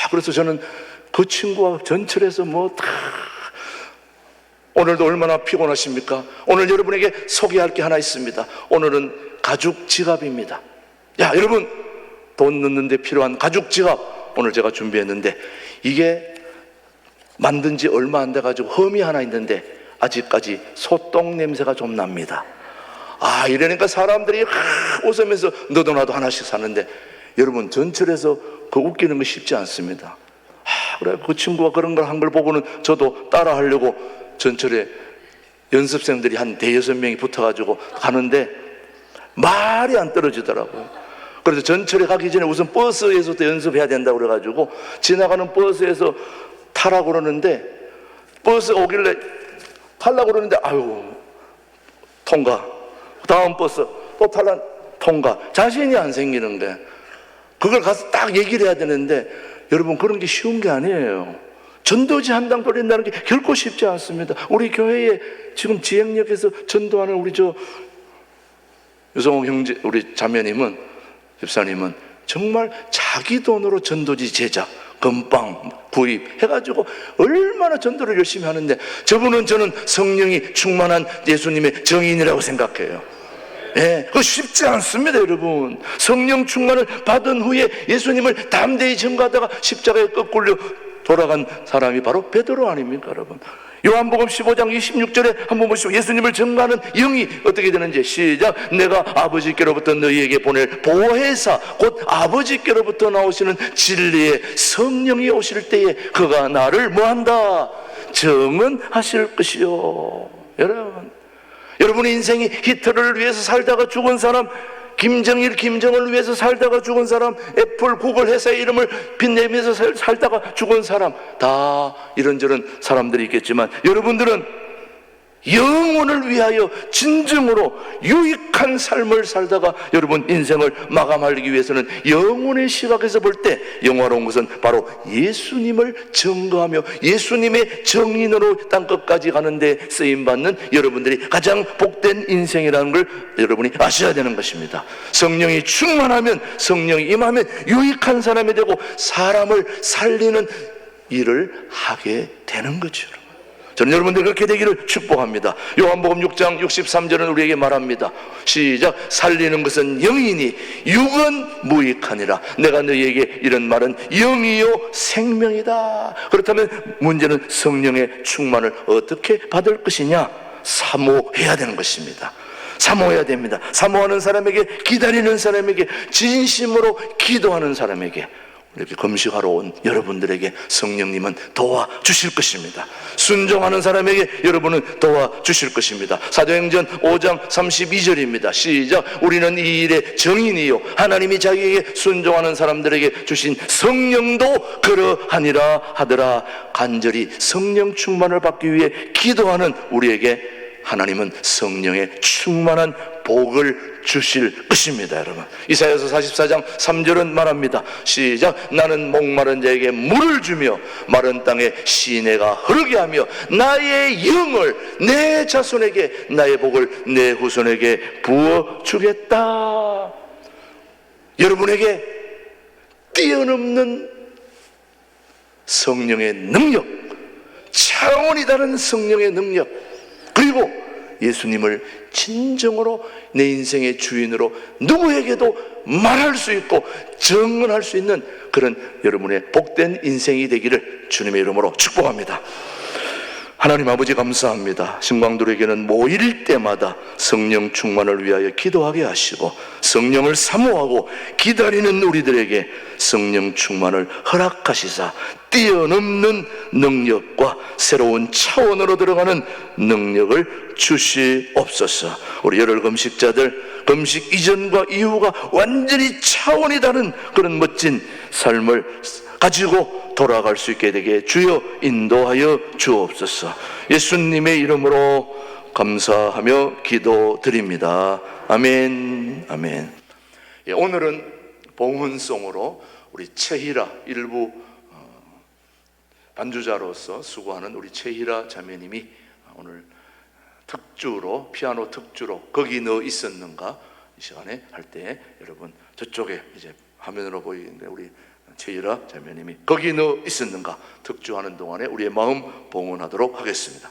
그래서 저는 그 친구와 전철에서 오늘도 얼마나 피곤하십니까? 오늘 여러분에게 소개할 게 하나 있습니다. 오늘은 가죽 지갑입니다. 야, 여러분, 돈 넣는 데 필요한 가죽 지갑 오늘 제가 준비했는데 이게 만든 지 얼마 안 돼가지고 흠이 하나 있는데 아직까지 소똥 냄새가 좀 납니다. 이러니까 사람들이 웃으면서 너도 나도 하나씩 사는데 여러분 전철에서 그 웃기는 거 쉽지 않습니다. 그래 그 친구가 그런 걸 한 걸 보고는 저도 따라 하려고 전철에 연습생들이 한 5-6명이 붙어가지고 가는데 말이 안 떨어지더라고요. 그래서 전철에 가기 전에 우선 버스에서도 연습해야 된다고 그래가지고 지나가는 버스에서 타라고 그러는데 버스 오길래 타려고 그러는데 통과. 다음 버스 또 탈라 통과. 자신이 안 생기는 거예요. 그걸 가서 딱 얘기를 해야 되는데 여러분 그런 게 쉬운 게 아니에요. 전도지 한 당 돌린다는 게 결코 쉽지 않습니다. 우리 교회에 지금 지행역에서 전도하는 우리 유성호 형제 우리 자매님은 집사님은 정말 자기 돈으로 전도지 제작 건빵 구입 해가지고 얼마나 전도를 열심히 하는데 저분은 저는 성령이 충만한 예수님의 증인이라고 생각해요. 그거 쉽지 않습니다 여러분. 성령 충만을 받은 후에 예수님을 담대히 증거하다가 십자가에 거꾸로 돌아간 사람이 바로 베드로 아닙니까 여러분. 요한복음 15장 26절에 한번 보시고 예수님을 증거하는 영이 어떻게 되는지 시작. 내가 아버지께로부터 너희에게 보낼 보혜사 곧 아버지께로부터 나오시는 진리의 성령이 오실 때에 그가 나를 뭐한다? 증언하실 것이요. 여러분의 인생이 히틀러를 위해서 살다가 죽은 사람, 김정일, 김정을 위해서 살다가 죽은 사람, 애플, 구글 회사의 이름을 빛내면서 살다가 죽은 사람, 다 이런저런 사람들이 있겠지만 여러분들은 영혼을 위하여 진정으로 유익한 삶을 살다가 여러분 인생을 마감하기 위해서는 영혼의 시각에서 볼 때 영화로운 것은 바로 예수님을 증거하며 예수님의 증인으로 땅끝까지 가는데 쓰임받는 여러분들이 가장 복된 인생이라는 걸 여러분이 아셔야 되는 것입니다. 성령이 충만하면, 성령이 임하면 유익한 사람이 되고 사람을 살리는 일을 하게 되는 거죠. 저는 여러분들 그렇게 되기를 축복합니다. 요한복음 6장 63절은 우리에게 말합니다. 시작. 살리는 것은 영이니 육은 무익하니라. 내가 너희에게 이런 말은 영이요 생명이다. 그렇다면 문제는 성령의 충만을 어떻게 받을 것이냐? 사모해야 되는 것입니다. 사모해야 됩니다. 사모하는 사람에게, 기다리는 사람에게, 진심으로 기도하는 사람에게, 이렇게 금식하러 온 여러분들에게 성령님은 도와주실 것입니다. 순종하는 사람에게 여러분은 도와주실 것입니다. 사도행전 5장 32절입니다. 시작. 우리는 이 일의 정인이요 하나님이 자기에게 순종하는 사람들에게 주신 성령도 그러하니라 하더라. 간절히 성령 충만을 받기 위해 기도하는 우리에게 하나님은 성령의 충만한 복을 주실 것입니다. 여러분, 이사야서 44장 3절은 말합니다. 시작. 나는 목마른 자에게 물을 주며 마른 땅에 시내가 흐르게 하며 나의 영을 내 자손에게, 나의 복을 내 후손에게 부어주겠다. 여러분에게 뛰어넘는 성령의 능력, 차원이 다른 성령의 능력, 그리고 예수님을 진정으로 내 인생의 주인으로 누구에게도 말할 수 있고 증언할 수 있는 그런 여러분의 복된 인생이 되기를 주님의 이름으로 축복합니다. 하나님 아버지 감사합니다. 신광들에게는 모일 때마다 성령 충만을 위하여 기도하게 하시고 성령을 사모하고 기다리는 우리들에게 성령 충만을 허락하시사 뛰어넘는 능력과 새로운 차원으로 들어가는 능력을 주시옵소서. 우리 열흘 금식자들, 금식 이전과 이후가 완전히 차원이 다른 그런 멋진 삶을 가지고 돌아갈 수 있게 되게 주여 인도하여 주옵소서. 예수님의 이름으로 감사하며 기도드립니다. 아멘. 아멘. 오늘은 봉헌송으로 우리 최희라 일부 반주자로서 수고하는 우리 최희라 자매님이 오늘 특주로, 피아노 특주로 거기 너 있었는가 이 시간에 할 때 여러분 저쪽에 이제 화면으로 보이는데 우리 최희라 자매님이 거기 너 있었는가 특주하는 동안에 우리의 마음 봉헌하도록 하겠습니다.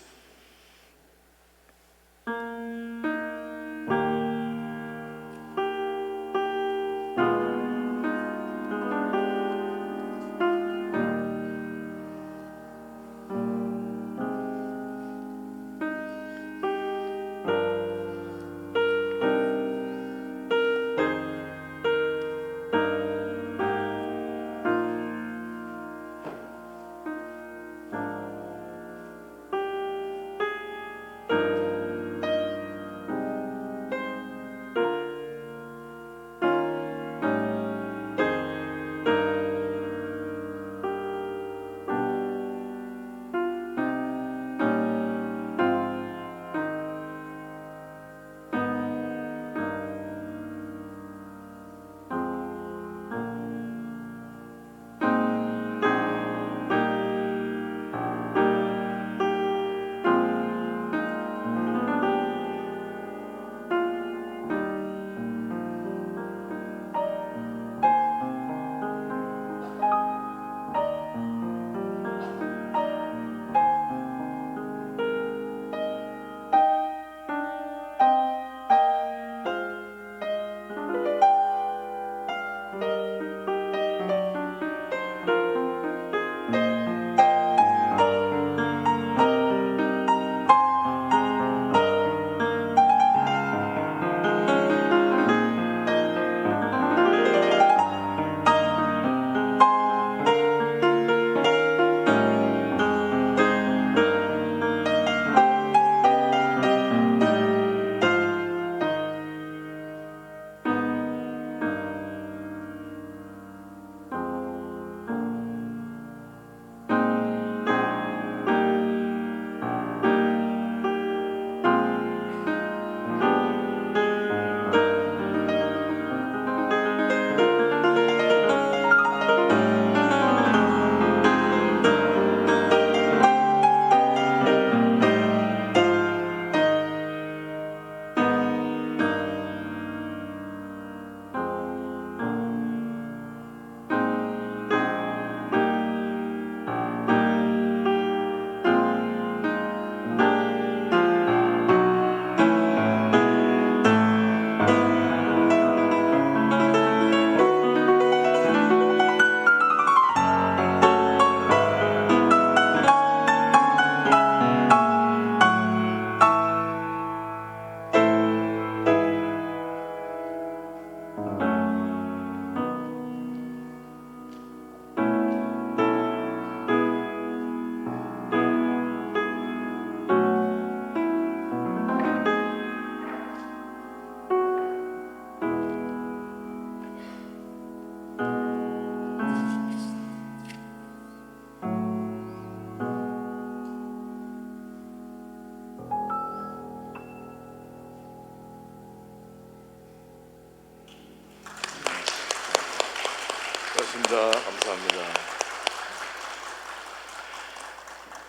감사합니다.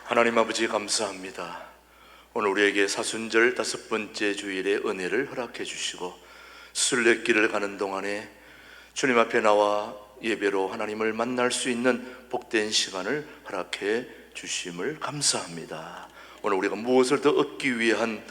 하나님 아버지 감사합니다. 오늘 우리에게 사순절 5번째 주일의 은혜를 허락해 주시고 순례길을 가는 동안에 주님 앞에 나와 예배로 하나님을 만날 수 있는 복된 시간을 허락해 주심을 감사합니다. 오늘 우리가 무엇을 더 얻기 위한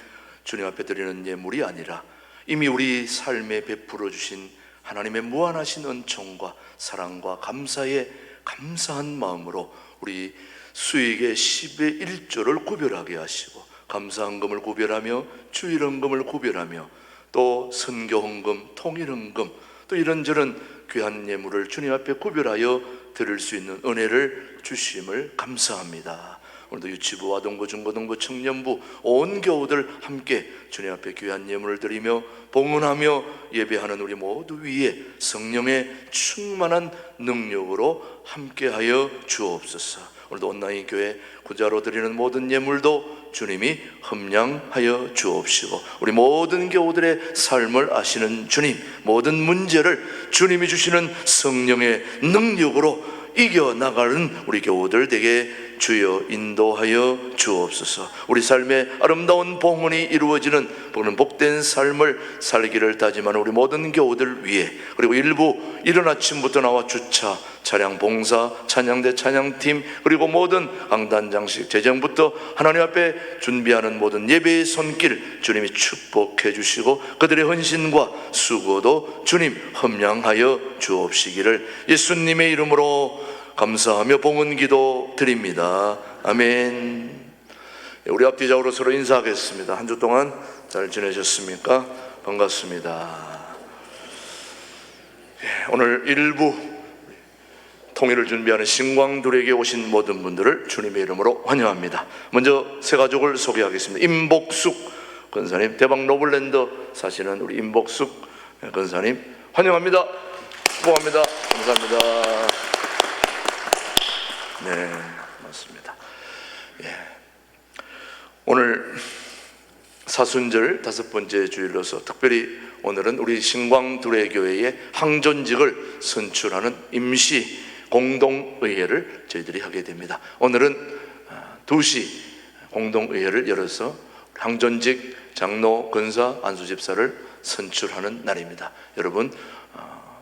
주님 앞에 드리는 예물이 아니라 이미 우리 삶에 베풀어 주신 하나님의 무한하신 은총과 사랑과 감사에 감사한 마음으로 우리 수익의 10의 1조를 구별하게 하시고 감사헌금을 구별하며 주일헌금을 구별하며 또 선교헌금, 통일헌금 또 이런저런 귀한 예물을 주님 앞에 구별하여 드릴 수 있는 은혜를 주심을 감사합니다. 오늘도 유치부, 아동부, 중고등부, 청년부 온 교우들 함께 주님 앞에 귀한 예물을 드리며 봉헌하며 예배하는 우리 모두 위에 성령의 충만한 능력으로 함께하여 주옵소서. 오늘도 온라인 교회 구자로 드리는 모든 예물도 주님이 흠량하여 주옵시고 우리 모든 교우들의 삶을 아시는 주님, 모든 문제를 주님이 주시는 성령의 능력으로 이겨나가는 우리 교우들 되게 주여 인도하여 주옵소서. 우리 삶의 아름다운 봉헌이 이루어지는 복된 삶을 살기를 다짐하는 우리 모든 교우들 위해, 그리고 일부 이른 아침부터 나와 주차, 차량 봉사, 찬양대 찬양팀, 그리고 모든 강단장식 재정부터 하나님 앞에 준비하는 모든 예배의 손길 주님이 축복해 주시고 그들의 헌신과 수고도 주님 흠량하여 주옵시기를 예수님의 이름으로 감사하며 봉헌기도 드립니다. 아멘. 우리 앞뒤좌우로 서로 인사하겠습니다. 한 주 동안 잘 지내셨습니까? 반갑습니다. 오늘 일부 통일을 준비하는 신광들에게 오신 모든 분들을 주님의 이름으로 환영합니다. 먼저 세 가족을 소개하겠습니다. 임복숙 권사님, 대박 노블랜드 사시는 우리 임복숙 권사님 환영합니다. 축복합니다. 감사합니다. 네, 맞습니다. 오늘 사순절 5번째 주일로서 특별히 오늘은 우리 신광두레교회의 항존직을 선출하는 임시 공동의회를 저희들이 하게 됩니다. 오늘은 2시 공동의회를 열어서 항존직 장로, 권사, 안수집사를 선출하는 날입니다. 여러분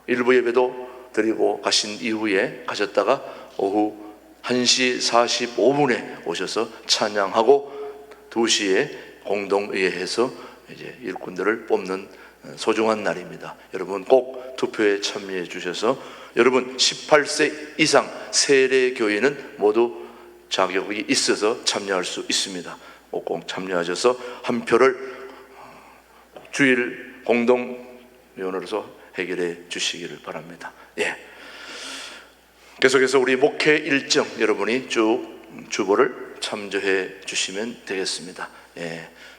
일부 예배도 드리고 가신 이후에 가셨다가 오후 1시 45분에 오셔서 찬양하고 2시에 공동의회에서 이제 일꾼들을 뽑는 소중한 날입니다. 여러분 꼭 투표에 참여해 주셔서 여러분 18세 이상 세례교회는 모두 자격이 있어서 참여할 수 있습니다. 꼭 참여하셔서 한 표를 주일 공동위원으로서 해결해 주시기를 바랍니다. 계속해서 우리 목회 일정 여러분이 쭉 주보를 참조해 주시면 되겠습니다.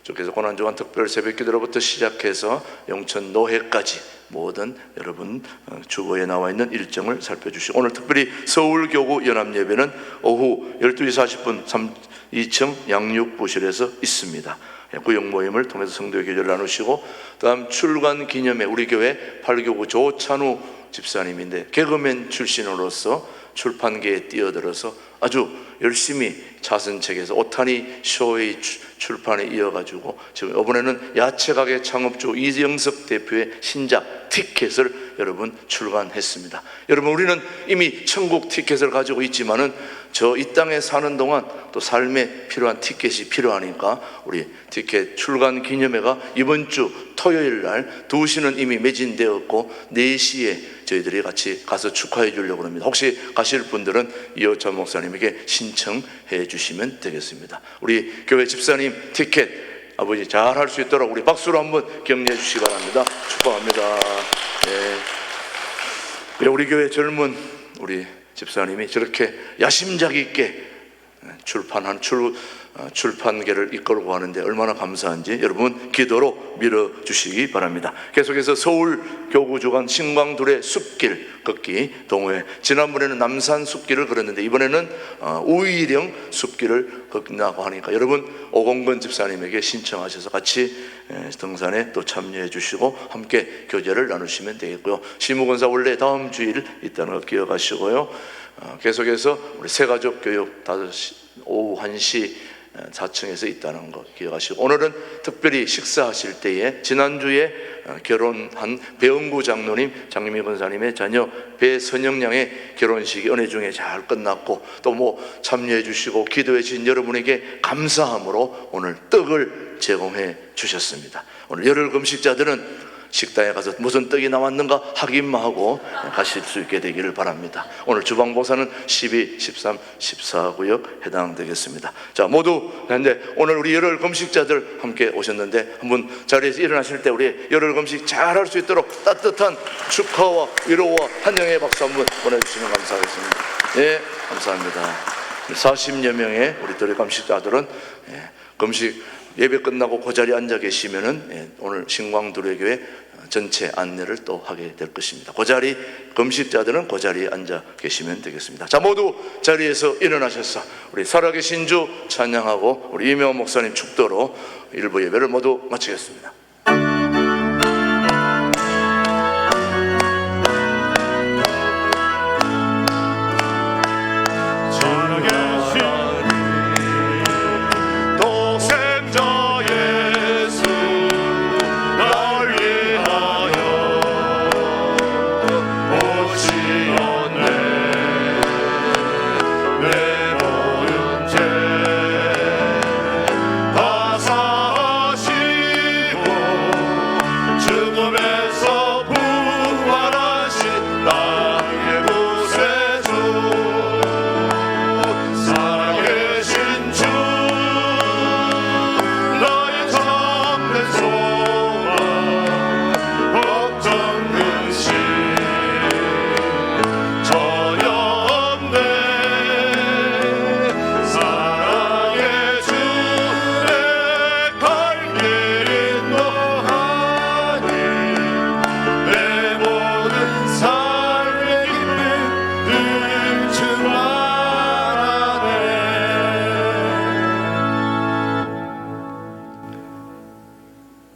주께서 고난주간 특별 새벽기도로부터 시작해서 영천 노회까지 모든 여러분 주보에 나와 있는 일정을 살펴주시고 오늘 특별히 서울교구 연합예배는 오후 12시 40분 2층 양육부실에서 있습니다. 구역 모임을 통해서 성도의 교제를 나누시고 다음 출간 기념회 우리 교회 8교구 조찬우 집사님인데 개그맨 출신으로서 출판계에 뛰어들어서 아주 열심히 자선책에서 오타니 쇼의 출판에 이어가지고 지금 이번에는 야채가게 창업주 이영석 대표의 신작 티켓을 여러분 출간했습니다. 여러분 우리는 이미 천국 티켓을 가지고 있지만은 이 땅에 사는 동안 또 삶에 필요한 티켓이 필요하니까 우리 티켓 출간 기념회가 이번 주 토요일 날 2시는 이미 매진되었고 4시에 저희들이 같이 가서 축하해 주려고 합니다. 혹시 가실 분들은 이호찬 목사님에게 신청해 주시면 되겠습니다. 우리 교회 집사님 티켓 아버지 잘 할 수 있도록 우리 박수로 한번 격려해 주시기 바랍니다. 축복합니다. 우리 교회 젊은 우리 집사님이 저렇게 야심작 있게 출판계를 이끌고 가는데 얼마나 감사한지 여러분 기도로 밀어주시기 바랍니다. 계속해서 서울 교구주간 신광둘의 숲길 걷기 동호회, 지난번에는 남산 숲길을 걸었는데 이번에는 우이령 숲길을 걷는다고 하니까 여러분 오공건 집사님에게 신청하셔서 같이 등산에 또 참여해 주시고 함께 교제를 나누시면 되겠고요. 시무건사 원래 다음 주일 있다는 거 기억하시고요. 계속해서 우리 새가족 교육 5시, 오후 1시 4층에서 있다는 거 기억하시고, 오늘은 특별히 식사하실 때에 지난주에 결혼한 배은구 장로님, 장미미 권사님의 자녀 배선영 양의 결혼식이 은혜 중에 잘 끝났고 또 뭐 참여해 주시고 기도해 주신 여러분에게 감사함으로 오늘 떡을 제공해 주셨습니다. 오늘 열흘 금식자들은 식당에 가서 무슨 떡이 나왔는가 확인만 하고 가실 수 있게 되기를 바랍니다. 오늘 주방보사는 12, 13, 14구역 해당되겠습니다. 자, 모두 근데 오늘 우리 열흘 금식자들 함께 오셨는데 한번 자리에서 일어나실 때 우리 열흘 금식 잘 할 수 있도록 따뜻한 축하와 위로와 환영의 박수 한번 보내주시면 감사하겠습니다. 예, 감사합니다. 40여 명의 우리 들의 금식자들은 금식 예배 끝나고 그 자리에 앉아 계시면은 오늘 신광두레교회 전체 안내를 또 하게 될 것입니다. 그 자리 금식자들은 그 자리에 앉아 계시면 되겠습니다. 자, 모두 자리에서 일어나셔서 우리 살아계신 주 찬양하고 우리 이명호 목사님 축도로 일부 예배를 모두 마치겠습니다.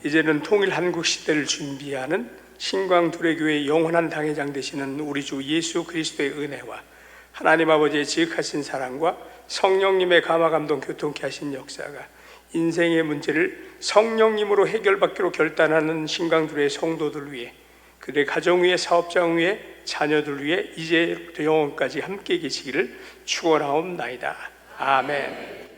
이제는 통일 한국 시대를 준비하는 신광두레교회의 영원한 당회장 되시는 우리 주 예수 그리스도의 은혜와 하나님 아버지의 지극하신 사랑과 성령님의 감화감동 교통케 하신 역사가 인생의 문제를 성령님으로 해결받기로 결단하는 신광두레 성도들 위해, 그들의 가정 위에, 사업장 위에, 자녀들 위해 이제부터 영원까지 함께 계시기를 축원하옵나이다. 아멘.